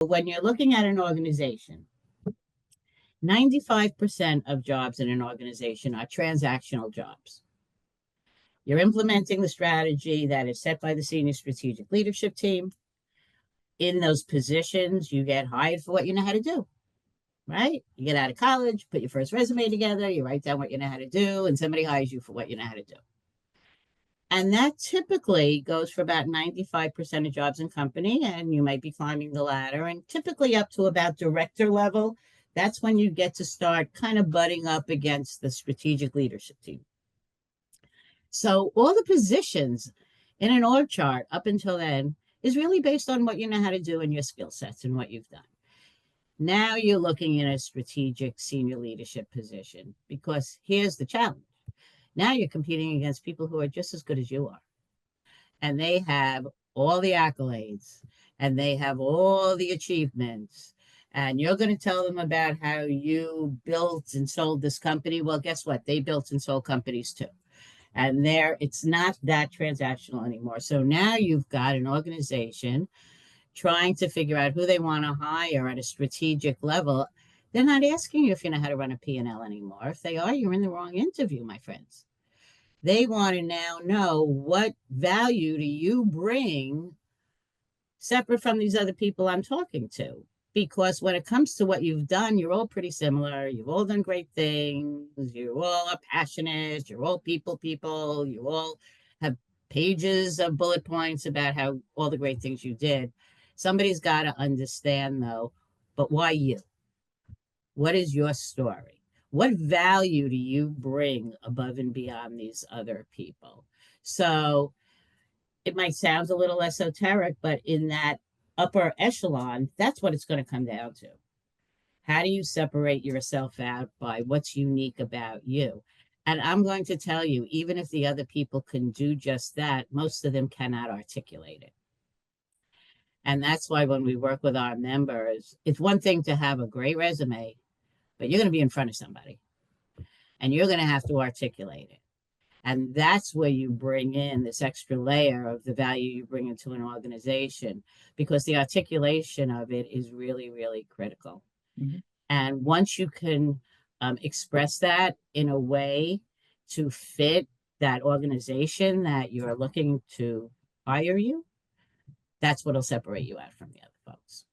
when you're looking at an organization, 95% of jobs in an organization are transactional jobs. You're implementing the strategy that is set by the senior strategic leadership team. In those positions, you get hired for what you know how to do, right? You get out of college, put your first resume together, you write down what you know how to do, and somebody hires you for what you know how to do. And that typically goes for about 95% of jobs in company, and you might be climbing the ladder, and typically up to about director level. That's when you get to start kind of butting up against the strategic leadership team. So all the positions in an org chart up until then is really based on what you know how to do and your skill sets and what you've done. Now you're looking at a strategic senior leadership position, because here's the challenge. Now you're competing against people who are just as good as you are. And they have all the accolades and they have all the achievements. And you're going to tell them about how you built and sold this company. Well, guess what? They built and sold companies too. And it's not that transactional anymore. So now you've got an organization trying to figure out who they want to hire at a strategic level. They're not asking you if you know how to run a P&L anymore. If they are, you're in the wrong interview, my friends. They want to now know, what value do you bring separate from these other people I'm talking to? Because when it comes to what you've done, you're all pretty similar. You've all done great things. You all are passionate. You're all people. You all have pages of bullet points about how all the great things you did. Somebody's got to understand, though, but why you? What is your story? What value do you bring above and beyond these other people? So it might sound a little esoteric, but in that upper echelon, that's what it's going to come down to. How do you separate yourself out by what's unique about you? And I'm going to tell you, even if the other people can do just that, most of them cannot articulate it. And that's why when we work with our members, it's one thing to have a great resume, but you're going to be in front of somebody and you're going to have to articulate it. And that's where you bring in this extra layer of the value you bring into an organization, because the articulation of it is really, really critical. Mm-hmm. And once you can express that in a way to fit that organization that you're looking to hire you, that's what'll separate you out from the other folks.